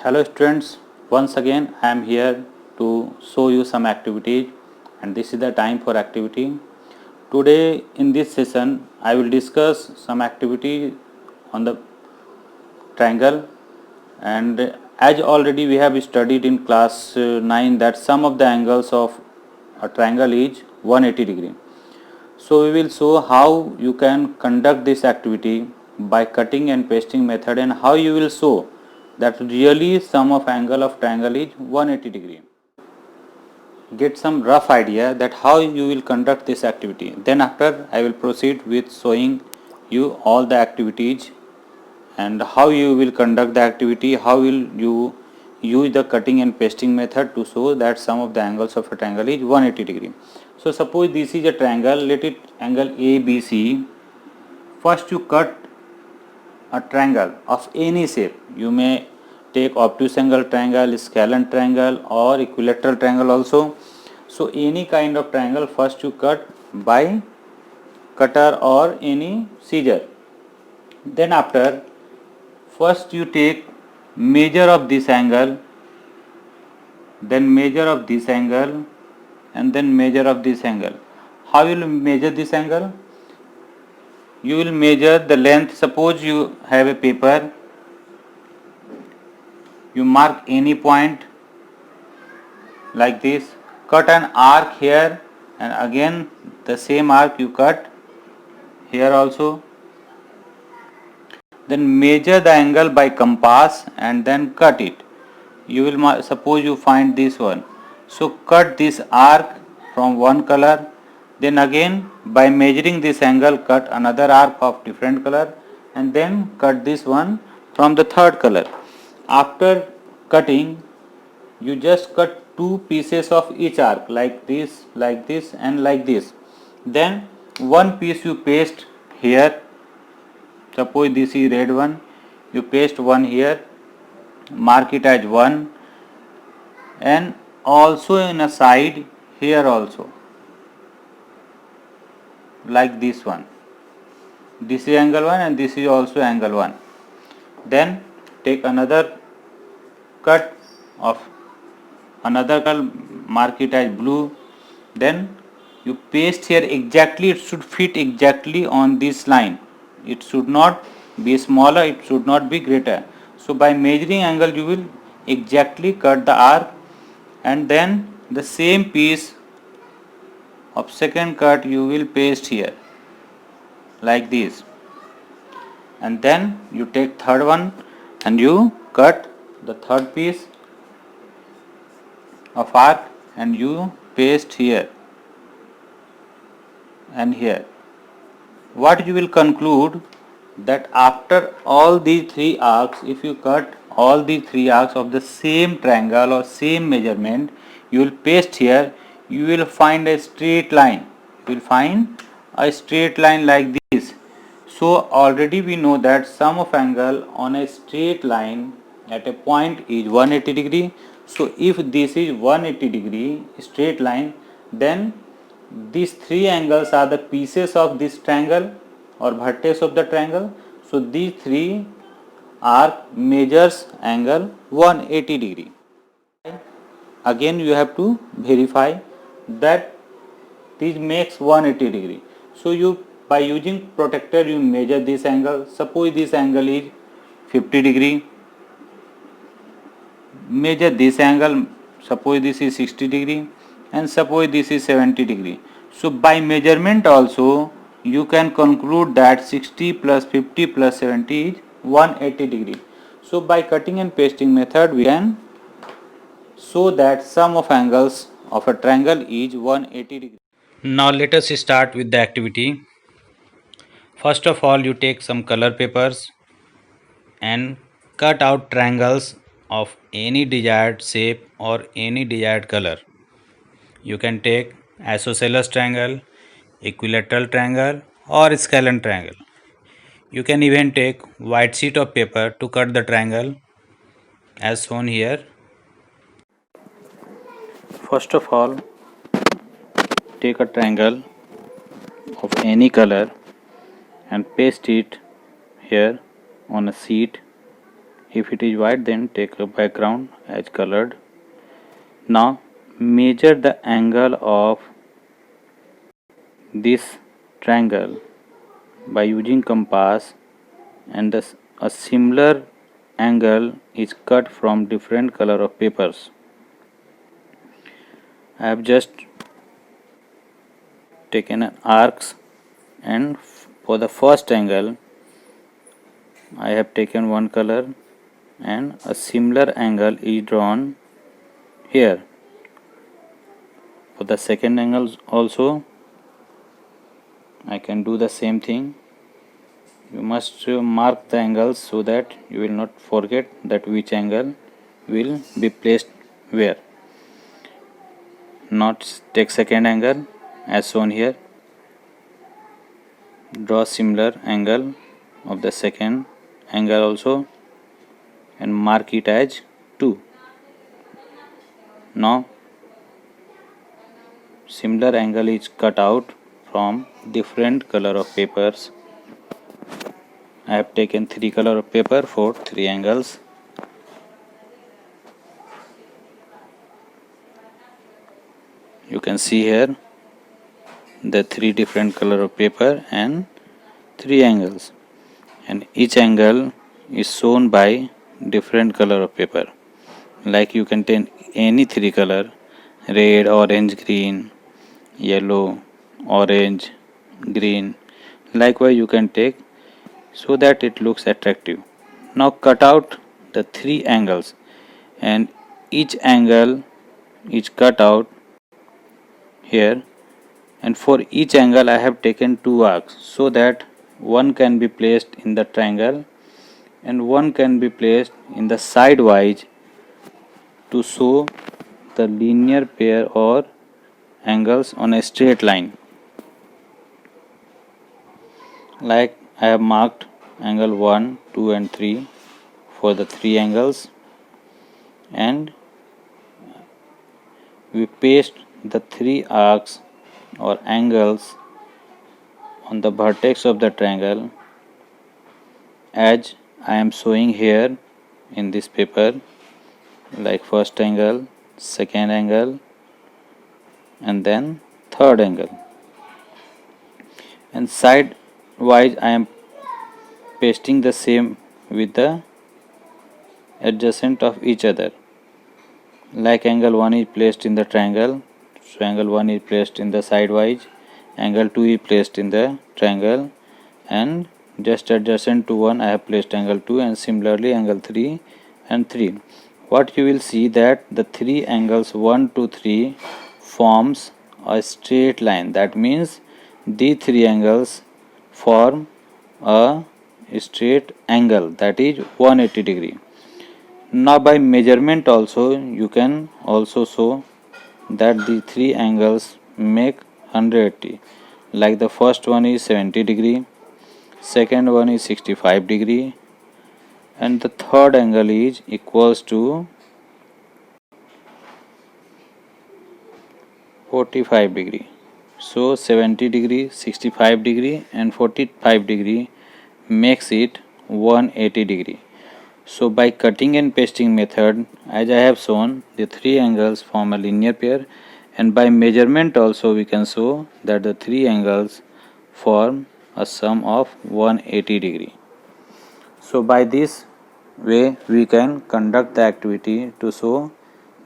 Hello students, once again I am here to show you some activities and this is the time for activity. Today in this session I will discuss some activity on the triangle, and as already we have studied in class 9 that sum of the angles of a triangle is 180 degree. So we will show how you can conduct this activity by cutting and pasting method, and how you will show that really sum of angle of triangle is 180 degree. Get some rough idea that how you will conduct this activity. Then after I will proceed with showing you all the activities and how you will conduct the activity, how will you use the cutting and pasting method to show that sum of the angles of a triangle is 180 degree. So suppose this is a triangle, let it angle ABC. First you cut a triangle of any shape. You may take obtuse angle triangle, scalene triangle or equilateral triangle also. So any kind of triangle first you cut by cutter or any scissor. Then after, first you take measure of this angle, then measure of this angle, and then measure of this angle. How will you measure this angle? You will measure the length. Suppose you have a paper, you mark any point like this, cut an arc here, and again the same arc you cut here also. Then measure the angle by compass and then cut it. You will suppose you find this one, so cut this arc from one color, then again by measuring this angle cut another arc of different color, and then cut this one from the third color. After cutting, you just cut two pieces of each arc like this and like this. Then one piece you paste here. Suppose this is red one, you paste one here, mark it as 1, and also in a side here also like this one. This is angle 1 and this is also angle 1. Then take another cut of another color, mark it as blue, then you paste here exactly. It should fit exactly on this line. It should not be smaller, it should not be greater. So by measuring angle you will exactly cut the arc, and then the same piece of second cut you will paste here like this, and then you take third one and you cut the third piece of arc and you paste here and here. What you will conclude that after all these three arcs, if you cut all these three arcs of the same triangle or same measurement, you will paste here, you will find a straight line. You will find a straight line like this. So already we know that sum of angle on a straight line at a point is 180 degree. So if this is 180 degree straight line, then these three angles are the pieces of this triangle or vertex of the triangle. So these three arc measures angle 180 degree. Again you have to verify that this makes 180 degree. So you by using protractor you measure this angle. Suppose this angle is 50 degree. Measure this angle. Suppose this is 60 degree and suppose this is 70 degree. So by measurement also you can conclude that 60 plus 50 plus 70 is 180 degree. So by cutting and pasting method we can show that sum of angles of a triangle is 180 degree. Now let us start with the activity. First of all, you take some color papers and cut out triangles of any desired shape or any desired color. You can take isosceles triangle, equilateral triangle or scalene triangle. You can even take white sheet of paper to cut the triangle as shown here. First of all, take a triangle of any color and paste it here on a sheet If it is white, then take a background as colored. Now measure the angle of this triangle by using compass, and a similar angle is cut from different color of papers. I have just taken an arcs, and for the first angle I have taken one color, and a similar angle is drawn here. For the second angle also I can do the same thing. You must mark the angles so that you will not forget that which angle will be placed where. Now take second angle as shown here. Draw similar angle of the second angle also and mark it as 2. Now similar angle is cut out from different color of papers. I have taken 3 color of paper for 3 angles. You can see here the 3 different color of paper and 3 angles, and each angle is shown by different color of paper. Like you can take any 3 color: red, orange, green, yellow, orange, green. Likewise you can take, so that it looks attractive. Now cut out the 3 angles, and each angle is cut out here, and for each angle I have taken 2 arcs, so that one can be placed in the triangle and one can be placed in the sidewise to show the linear pair or angles on a straight line. Like I have marked angle 1, 2 and 3 for the 3 angles, and we paste the 3 arcs or angles on the vertex of the triangle as I am showing here in this paper, like first angle, second angle and then third angle, and side wise I am pasting the same with the adjacent of each other. Like angle 1 is placed in the triangle, so angle 1 is placed in the sidewise, angle 2 is placed in the triangle, and just adjacent to 1 I have placed angle 2, and similarly angle 3 and 3. What you will see that the 3 angles 1 to 3 forms a straight line. That means these 3 angles form a straight angle, that is 180 degree. Now by measurement also you can also show that the 3 angles make 180. Like the first one is 70 degree, second one is 65 degree, and the third angle is equals to 45 degree. So 70 degree, 65 degree and 45 degree makes it 180 degree. So by cutting and pasting method, as I have shown, the 3 angles form a linear pair, and by measurement also we can show that the 3 angles form a sum of 180 degree. So by this way we can conduct the activity to show